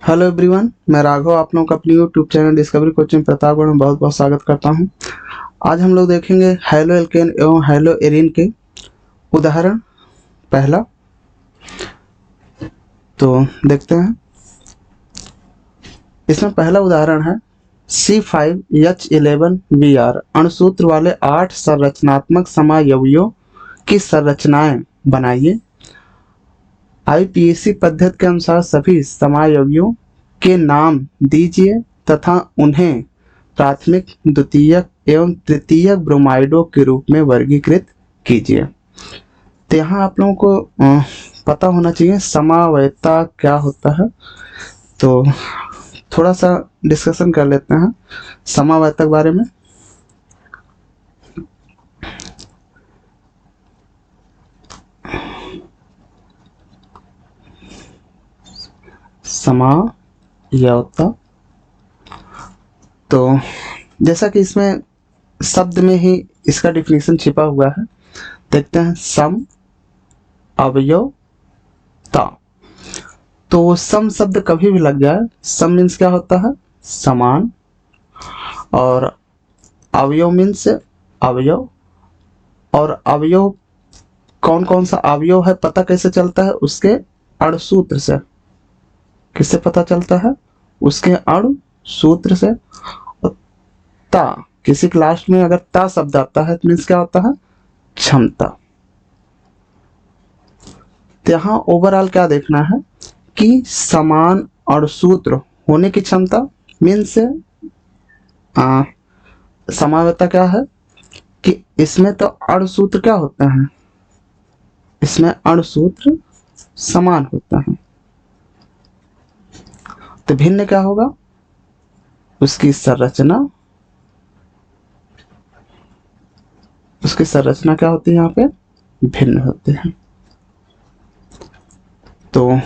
Hello everyone, मैं राघव आप लोगों का अपनी YouTube channel discovery coaching Pratapgarh में बहुत बहुत स्वागत करता हूं। आज हम लोग देखेंगे हैलो एल्केन एवं हैलो एरीन के उदाहरण पहला। तो देखते हैं, इसमें पहला उदाहरण है C5H11Br अणुसूत्र वाले 8 संरचनात्मक समायवियों की संरचनाएं बनाइए। IPAC पद्धति के अनुसार सभी समायवियों के नाम दीजिए तथा उन्हें प्राथमिक, द्वितीयक एवं तृतीयक ब्रोमाइडों के रूप में वर्गीकृत कीजिए। तो यहाँ आप लोगों को पता होना चाहिए समावयवता क्या होता है। तो थोड़ा सा डिस्कशन कर लेते हैं समावयवता के बारे में। समावयवता, तो जैसा कि इसमें शब्द में ही इसका डिफिनीशन छिपा हुआ है, देखते हैं सम अवयवता। तो सम शब्द कभी भी लग जाए, सम मीन्स क्या होता है समान, और अवयव मीन्स अवयव। और अवयव कौन कौन सा अवयव है पता कैसे चलता है, उसके अणुसूत्र से। किससे पता चलता है, उसके अणुसूत्र से। ता, किसी क्लास में अगर ता शब्द आता है तो मीन्स क्या होता है क्षमता। तो यहाँ ओवरऑल क्या देखना है कि समान अणुसूत्र होने की क्षमता मीन्स समावयवता क्या है कि इसमें तो अणुसूत्र क्या होते हैं, इसमें अणुसूत्र समान होता है। तो भिन्न क्या होगा, उसकी संरचना, उसकी संरचना क्या होती है यहाँ पे भिन्न होते हैं। तो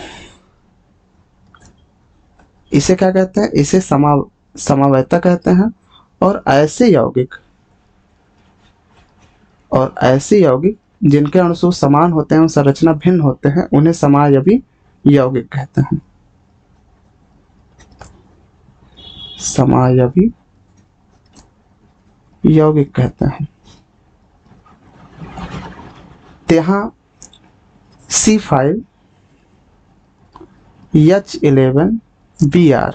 इसे क्या कहते हैं, इसे समावयवता कहते हैं। और ऐसे यौगिक जिनके अणुसूत्र समान होते हैं और संरचना भिन्न होते हैं उन्हें समायवी यौगिक कहते हैं। समायवी यौगिक कहते हैं। तो यहाँ C5H11Br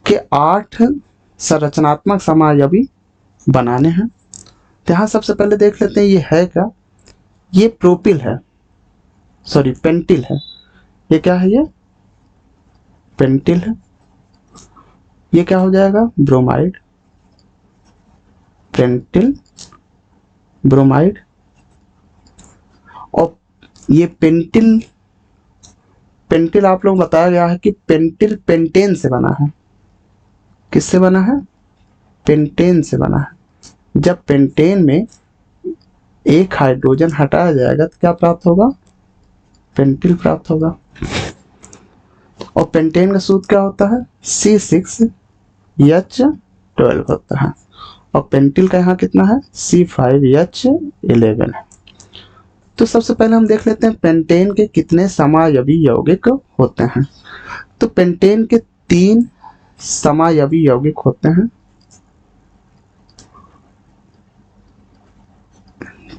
के 8 संरचनात्मक समायवी बनाने हैं। तो यहाँ सबसे पहले देख लेते हैं ये है क्या, ये प्रोपिल है, सॉरी पेंटिल है। ये क्या है, ये पेंटिल है। ये क्या हो जाएगा ब्रोमाइड, पेंटिल ब्रोमाइड। और ये पेंटिल आप लोग बताया गया है कि पेंटिल पेंटेन से बना है। किससे बना है, पेंटेन से बना है। जब पेंटेन में एक हाइड्रोजन हटाया जाएगा तो क्या प्राप्त होगा, पेंटिल प्राप्त होगा। और पेंटेन का सूत्र क्या होता है C6H12 होता है। और पेंटिल का यहाँ कितना है C5H11 है। तो सबसे पहले हम देख लेते हैं पेंटेन के कितने समायवी यौगिक होते हैं। तो पेंटेन के 3 समायवी यौगिक होते हैं।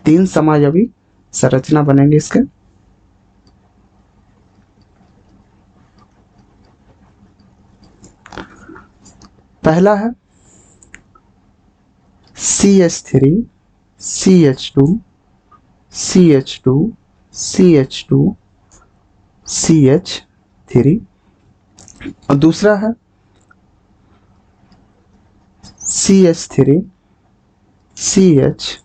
3 समायवी संरचना बनेंगे इसके। पहला है CH3 CH2 CH2 CH2 CH3। और दूसरा है CH3 CH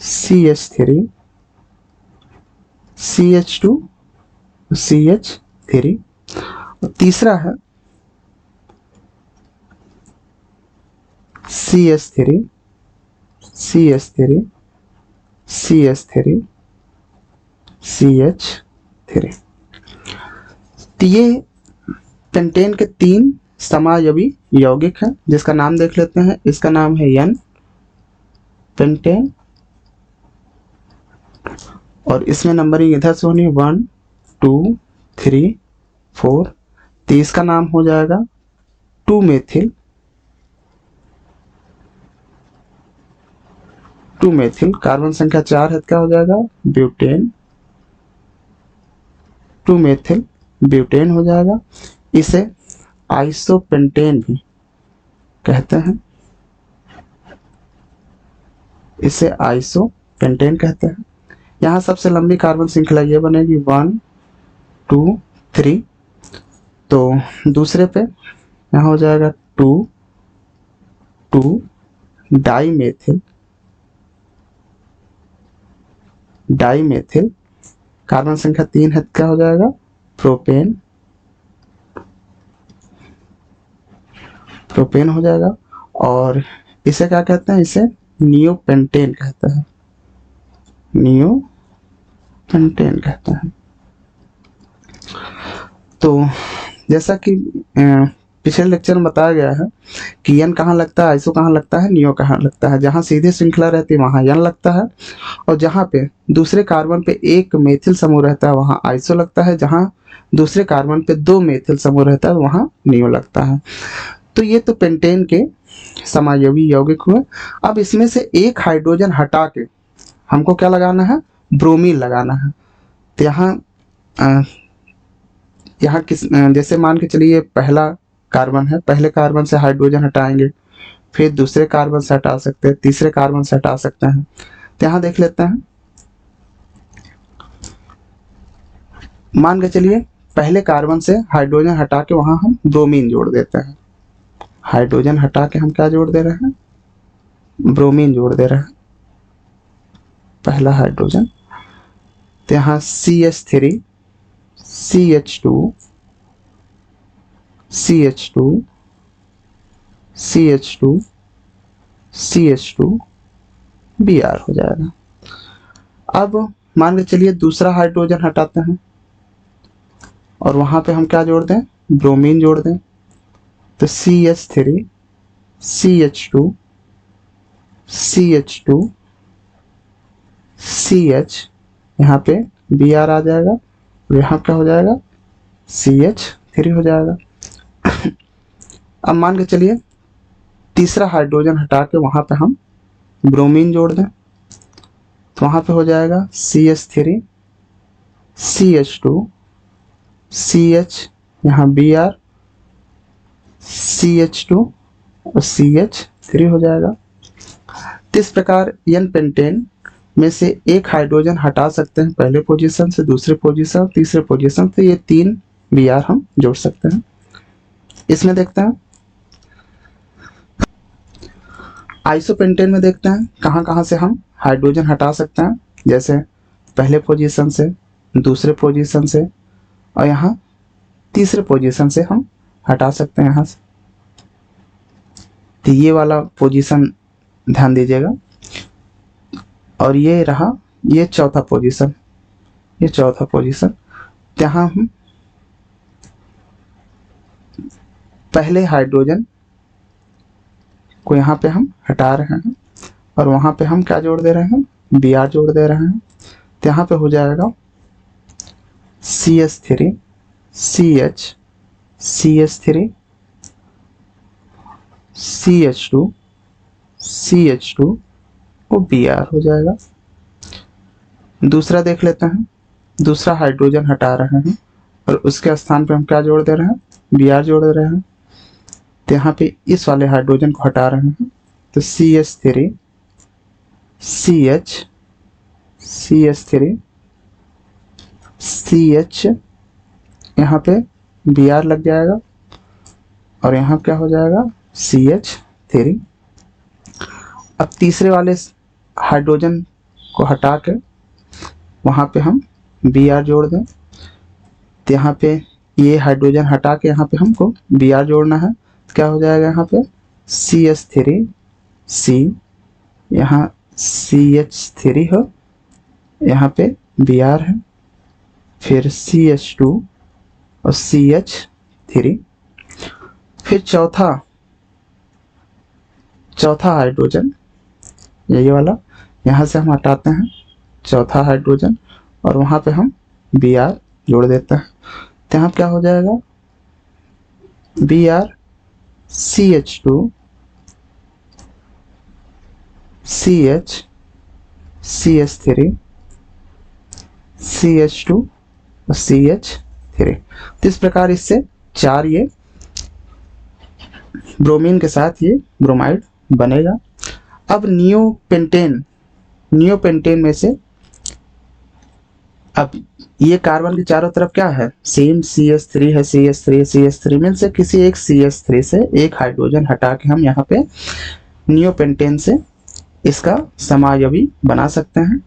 CH3 CH2 CH3। और तीसरा है CH3 CH3 CH3 CH3। तो ये पेंटेन के 3 समायवी यौगिक हैं, जिसका नाम देख लेते हैं। इसका नाम है N पेंटेन, और इसमें नंबरिंग इधर से होनी है 1 2 3 4, तो इसका नाम हो जाएगा 2 मेथिल, 2 मेथिल। कार्बन संख्या 4 है, क्या हो जाएगा ब्यूटेन, 2 मेथिल ब्यूटेन हो जाएगा। इसे आइसोपेंटेन भी कहते हैं, इसे आइसोपेंटेन कहते हैं। यहाँ सबसे लंबी कार्बन श्रृंखला ये बनेगी 1 2 3। तो दूसरे पे यहाँ हो जाएगा 2 2 डाईमेथिल, डाईमेथिल। कार्बन संख्या 3 है, क्या हो जाएगा प्रोपेन, प्रोपेन हो जाएगा। और इसे क्या कहते हैं, इसे नियोपेंटेन कहते हैं, नियोपेंटेन कहते हैं। तो जैसा कि पिछले लेक्चर में बताया गया है कि एन कहाँ लगता है, आइसो कहाँ लगता है, नियो कहाँ लगता है। जहाँ सीधे श्रृंखला रहती है वहाँ एन लगता है, और जहाँ पे दूसरे कार्बन पे एक मेथिल समूह रहता है वहाँ आइसो लगता है। जहाँ दूसरे कार्बन पे 2 मेथिल समूह रहता है वहाँ नियो लगता है। तो ये तो पेंटेन के समायोगी यौगिक हुए। अब इसमें से एक हाइड्रोजन हटा के हमको क्या लगाना है, ब्रोमीन लगाना है। तो यहाँ किस जैसे मान के चलिए पहला कार्बन है, पहले कार्बन से हाइड्रोजन हटाएंगे, फिर दूसरे कार्बन से हटा सकते हैं, तीसरे कार्बन से हटा सकते हैं। तो यहाँ देख लेते हैं, मान के चलिए पहले कार्बन से हाइड्रोजन हटा के वहां हम ब्रोमीन जोड़ देते हैं। हाइड्रोजन हटा के हम क्या जोड़ दे रहे हैं, ब्रोमीन जोड़ दे रहे हैं, पहला हाइड्रोजन। तो यहाँ CH3 CH2 CH2 CH2 CH2 Br हो जाएगा। अब मान के चलिए दूसरा हाइड्रोजन हटाते हैं और वहां पे हम क्या जोड़ दें, ब्रोमीन जोड़ दें। तो CH3 CH2 CH2 CH, यहाँ पे Br आ जाएगा, और यहाँ क्या हो जाएगा CH3 हो जाएगा। अब मान के चलिए तीसरा हाइड्रोजन हटा के वहां पे हम ब्रोमीन जोड़ दें, तो वहां पे हो जाएगा CH3 CH2 CH, यहाँ Br CH2 और CH3 हो जाएगा। इस प्रकार एन पेंटेन में से एक हाइड्रोजन हटा सकते हैं पहले पोजीशन से, दूसरे पोजीशन, तीसरे पोजीशन से। ये 3 Br हम जोड़ सकते हैं। इसमें देखते हैं आइसोपेंटेन में, देखते हैं कहाँ कहाँ से हम हाइड्रोजन हटा सकते हैं। जैसे पहले पोजीशन से, दूसरे पोजीशन से, और यहाँ तीसरे पोजीशन से हम हटा सकते हैं यहाँ से। तो ये वाला पोजीशन ध्यान दीजिएगा, और ये रहा ये चौथा पोजीशन, ये चौथा पोजीशन। यहाँ हम पहले हाइड्रोजन को यहाँ पे हम हटा रहे हैं, और वहां पे हम क्या जोड़ दे रहे हैं, Br जोड़ दे रहे हैं। तो यहाँ पे हो जाएगा CH3 CH CH3 CH2 CH2 वो Br हो जाएगा। दूसरा देख लेते हैं, दूसरा हाइड्रोजन हटा रहे हैं और उसके स्थान पे हम क्या जोड़ दे रहे हैं, Br जोड़ दे रहे हैं। तो यहाँ पे इस वाले हाइड्रोजन को हटा रहे हैं, तो CH3 CH CH3 CH, यहाँ पे Br लग जाएगा, और यहाँ क्या हो जाएगा CH3। अब तीसरे वाले हाइड्रोजन को हटा के वहाँ पे हम Br जोड़ दें। तो यहाँ पे ये हाइड्रोजन हटा के यहाँ पे हमको Br जोड़ना है। तो क्या हो जाएगा, यहाँ पे CH3 C, यहाँ CH3 हो, यहाँ पे Br है, फिर CH2 और CH3। फिर चौथा हाइड्रोजन यही वाला, यहाँ से हम हटाते हैं चौथा हाइड्रोजन और वहाँ पे हम Br जोड़ देते हैं। तो यहाँ क्या हो जाएगा, Br CH2 CH CH3 CH2 और CH3। तो इस प्रकार इससे 4 ये ब्रोमीन के साथ ये ब्रोमाइड बनेगा। अब नियोपेंटेन में से अब ये कार्बन के चारों तरफ क्या है, सेम CH3 है, CH3 में से किसी एक CH3 से एक हाइड्रोजन हटा के हम यहाँ पे नियोपेंटेन से इसका समायवी बना सकते हैं।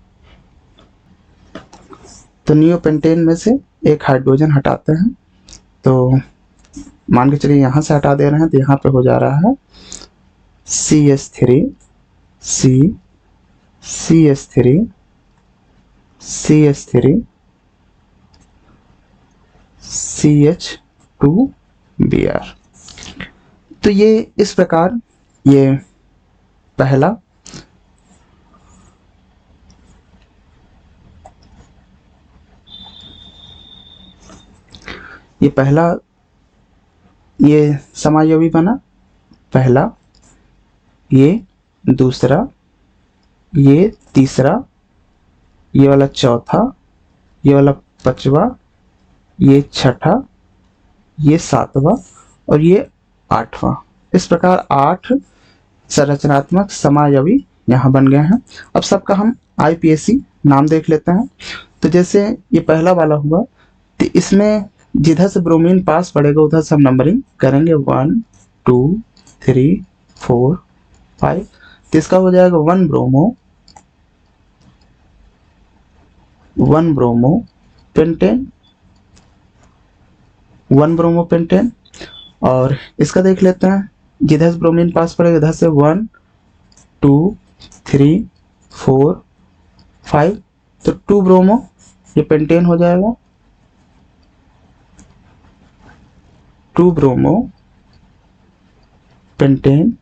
तो नियोपेंटेन में से एक हाइड्रोजन हटाते हैं, तो मान के चलिए यहाँ से हटा दे रहे हैं, तो यहाँ पे हो जा रहा है CH3 CH3 CH3 CH2Br। तो ये इस प्रकार ये पहला ये समायवी बना, पहला, ये दूसरा, ये तीसरा, ये वाला चौथा, ये वाला पांचवा, ये छठा, ये सातवां और ये आठवां। इस प्रकार 8 संरचनात्मक समायवी यहाँ बन गए हैं। अब सबका हम IPAC नाम देख लेते हैं। तो जैसे ये पहला वाला हुआ, तो इसमें जिधर से ब्रोमीन पास पड़ेगा उधर से हम नंबरिंग करेंगे 1 2 3 4 5। तो इसका हो जाएगा 1 ब्रोमो पेंटेन। और इसका देख लेते हैं, जिधर से ब्रोमीन पास पड़ेगा इधर से 1 2 3 4 5। तो 2 ब्रोमो ये पेंटेन हो जाएगा, 2 ब्रोमो पेंटेन।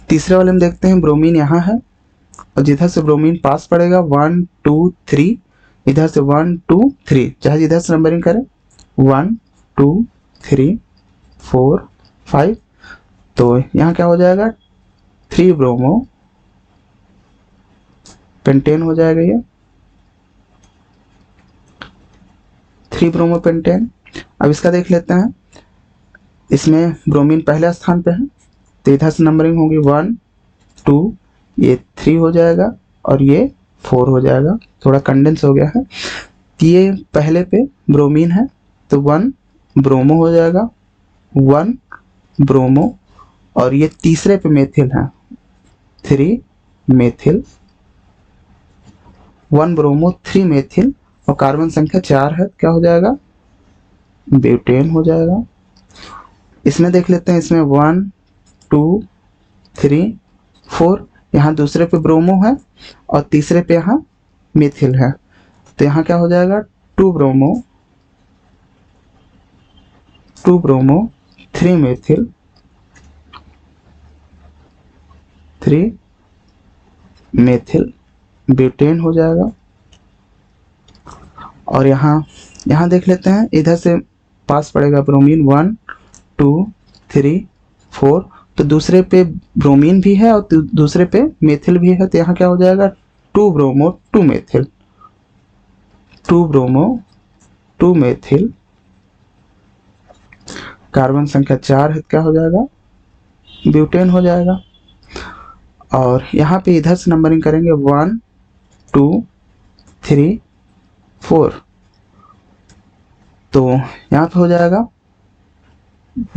तीसरे वाले में देखते हैं, ब्रोमीन यहाँ है और जिधर से ब्रोमीन पास पड़ेगा 1 2 3, इधर से 1 2 3, चाहे जिधर से नंबरिंग करें 1 2 3 4 5। तो यहाँ क्या हो जाएगा, 3 ब्रोमो पेंटेन हो जाएगा, ये 3 ब्रोमो पेंटेन। अब इसका देख लेते हैं, इसमें ब्रोमीन पहले स्थान पे है, तो इधर से नंबरिंग होगी 1 2, ये 3 हो जाएगा और ये 4 हो जाएगा, थोड़ा कंडेंस हो गया है। तो ये पहले पे ब्रोमीन है, तो 1 ब्रोमो हो जाएगा, 1 ब्रोमो। और ये तीसरे पे मेथिल है, 3 मेथिल, 1 ब्रोमो 3 मेथिल। और कार्बन संख्या 4 है, क्या हो जाएगा, ब्यूटेन हो जाएगा। इसमें देख लेते हैं, इसमें 1 2 3 4, यहाँ दूसरे पे ब्रोमो है और तीसरे पे यहाँ मेथिल है, तो यहाँ क्या हो जाएगा, 2 ब्रोमो 3 मेथिल 3 मेथिल ब्यूटेन हो जाएगा। और यहाँ देख लेते हैं, इधर से पास पड़ेगा ब्रोमीन 1 2 3 4, तो दूसरे पे ब्रोमीन भी है और दूसरे पे मेथिल भी है, तो यहाँ क्या हो जाएगा, 2 bromo 2 methyl 2 bromo 2 methyl. Carbon संख्या 4 है, क्या हो जाएगा, ब्यूटेन हो जाएगा। और यहाँ पे इधर से नंबरिंग करेंगे 1 2 3 4, तो यहाँ पे हो जाएगा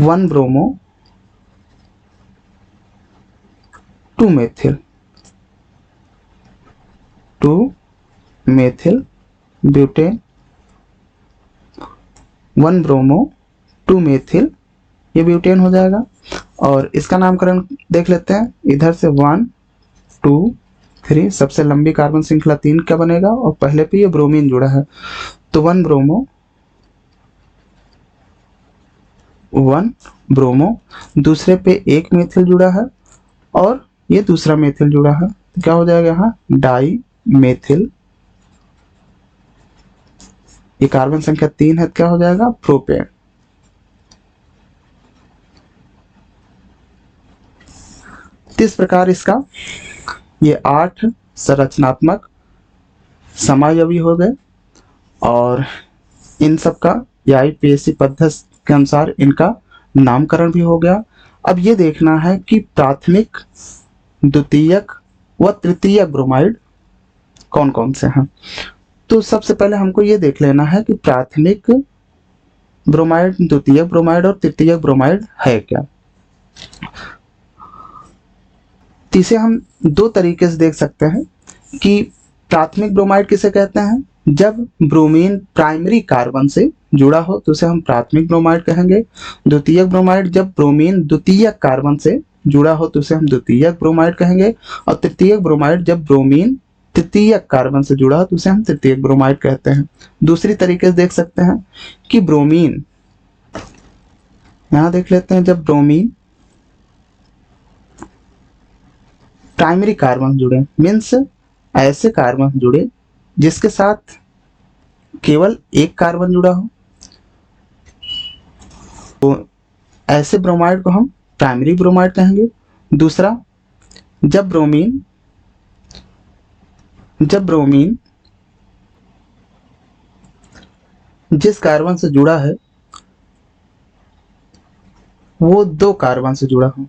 1 bromo 2 methyl 2 methyl butane, 1 bromo 2 methyl, ये ब्यूटेन हो जाएगा। और इसका नामकरण देख लेते हैं, इधर से 1 2 3, सबसे लंबी कार्बन श्रृंखला 3 का बनेगा और पहले पे ये ब्रोमीन जुड़ा है, तो 1 ब्रोमो, दूसरे पे एक मेथिल जुड़ा है और ये दूसरा मेथिल जुड़ा है, तो क्या हो जाएगा, यहाँ डाई मेथिल, ये कार्बन संख्या 3 है, क्या हो जाएगा प्रोपेन। तो इस प्रकार इसका ये 8 संरचनात्मक समायवी हो गए और इन सब का या आईपीएससी पद्धति के अनुसार इनका नामकरण भी हो गया। अब ये देखना है कि प्राथमिक, द्वितीयक व तृतीयक ब्रोमाइड कौन कौन से हैं। तो सबसे पहले हमको ये देख लेना है कि प्राथमिक ब्रोमाइड, द्वितीयक ब्रोमाइड और तृतीयक ब्रोमाइड है क्या। तो इसे हम दो तरीके से देख सकते हैं कि प्राथमिक ब्रोमाइड किसे कहते हैं, जब ब्रोमीन प्राइमरी कार्बन से जुड़ा हो तो उसे हम प्राथमिक ब्रोमाइड कहेंगे। द्वितीयक ब्रोमाइड जब ब्रोमीन द्वितीयक कार्बन से जुड़ा हो तो उसे हम द्वितीयक ब्रोमाइड कहेंगे। और तृतीयक ब्रोमाइड जब ब्रोमीन तृतीयक कार्बन से जुड़ा हो तो उसे हम तृतीयक ब्रोमाइड कहते हैं। दूसरी तरीके से देख सकते हैं कि ब्रोमीन, यहां देख लेते हैं, जब ब्रोमीन प्राइमरी कार्बन जुड़े, मीन्स ऐसे कार्बन जुड़े जिसके साथ केवल एक कार्बन जुड़ा हो, तो ऐसे ब्रोमाइड को हम प्राइमरी ब्रोमाइड कहेंगे। दूसरा, जब ब्रोमीन जिस कार्बन से जुड़ा है वो दो कार्बन से जुड़ा हो,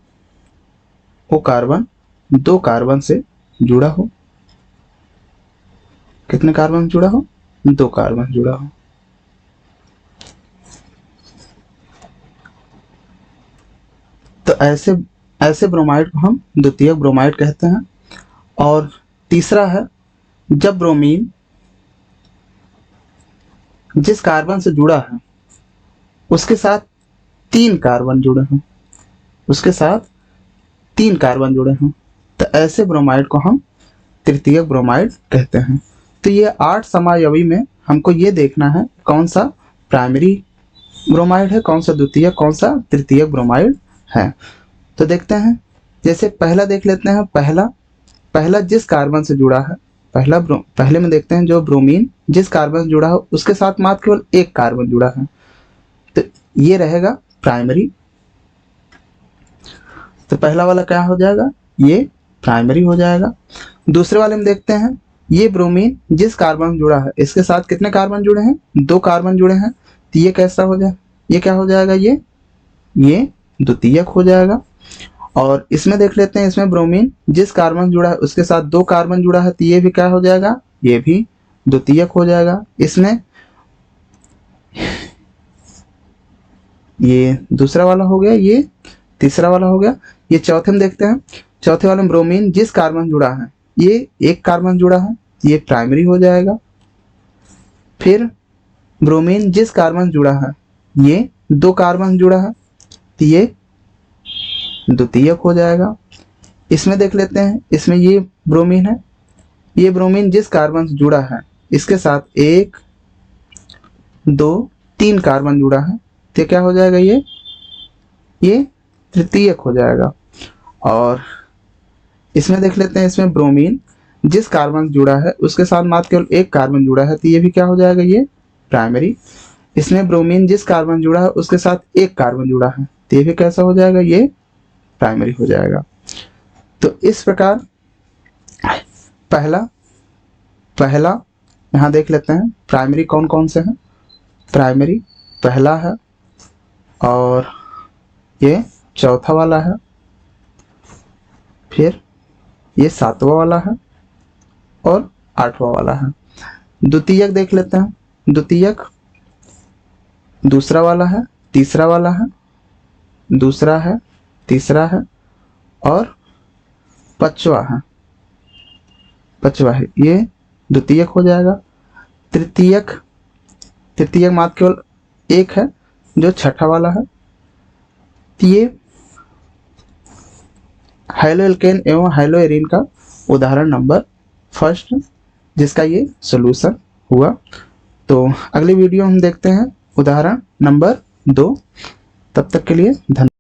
वो कार्बन दो कार्बन से जुड़ा हो, कितने कार्बन जुड़ा हो, दो कार्बन जुड़ा हो, तो ऐसे ब्रोमाइड को हम द्वितीयक ब्रोमाइड कहते हैं। और तीसरा है, जब ब्रोमीन जिस कार्बन से जुड़ा है उसके साथ तीन कार्बन जुड़े हों, उसके साथ तीन कार्बन जुड़े हों, तो ऐसे ब्रोमाइड को हम तृतीयक ब्रोमाइड कहते हैं। तो ये 8 समायवी में हमको ये देखना है कौन सा प्राइमरी ब्रोमाइड है, कौन सा द्वितीयक, कौन सा तृतीयक ब्रोमाइड है। तो देखते हैं, जैसे पहला देख लेते हैं। पहला जिस कार्बन से जुड़ा है, पहले में देखते हैं जो ब्रोमीन जिस कार्बन से जुड़ा हो उसके साथ मात्र केवल एक कार्बन जुड़ा है, तो ये रहेगा प्राइमरी। तो पहला वाला क्या हो जाएगा, ये प्राइमरी हो जाएगा। दूसरे वाले में देखते हैं, ये ब्रोमीन जिस कार्बन से जुड़ा है इसके साथ कितने कार्बन जुड़े हैं, दो कार्बन जुड़े हैं, तो ये कैसा हो जाए, ये क्या हो जाएगा, ये द्वितीयक हो जाएगा। और इसमें देख लेते हैं, इसमें ब्रोमीन जिस कार्बन जुड़ा है उसके साथ दो कार्बन जुड़ा है, तो ये भी क्या हो जाएगा, ये भी द्वितीयक हो जाएगा। इसमें ये दूसरा वाला हो गया, ये तीसरा वाला हो गया। ये चौथे में देखते हैं, चौथे वाले में ब्रोमीन जिस कार्बन जुड़ा है, ये एक कार्बन जुड़ा है, ये प्राइमरी हो जाएगा। फिर ब्रोमीन जिस कार्बन जुड़ा है ये दो कार्बन जुड़ा है, तो ये द्वितीयक हो जाएगा। इसमें देख लेते हैं, इसमें ये ब्रोमीन है, ये ब्रोमीन जिस कार्बन से जुड़ा है इसके साथ एक, दो, तीन कार्बन जुड़ा है, तो क्या हो जाएगा, ये तृतीयक हो जाएगा। और इसमें देख लेते हैं, इसमें ब्रोमीन जिस कार्बन से जुड़ा है उसके साथ मात्र केवल एक कार्बन जुड़ा है, तो ये भी क्या हो जाएगा, ये प्राइमरी। इसमें ब्रोमीन जिस कार्बन जुड़ा है उसके साथ एक कार्बन जुड़ा है, तो ये भी कैसा हो जाएगा, ये प्राइमरी हो जाएगा। तो इस प्रकार पहला यहां देख लेते हैं प्राइमरी कौन कौन से हैं। प्राइमरी पहला है, और ये चौथा वाला है, फिर ये सातवां वाला है, और आठवां वाला है। द्वितीयक देख लेते हैं, द्वितीयक दूसरा वाला है, तीसरा वाला है, दूसरा है, तीसरा है, और पांचवा है, ये द्वितीयक हो जाएगा। तृतीयक मात्र केवल एक है जो छठा वाला है, ये हाइलोएल्केन एवं हाइलोएरिन का उदाहरण नंबर फर्स्ट, जिसका ये सॉल्यूशन हुआ। तो अगली वीडियो हम देखते हैं उदाहरण नंबर 2। तब तक के लिए धन्यवाद।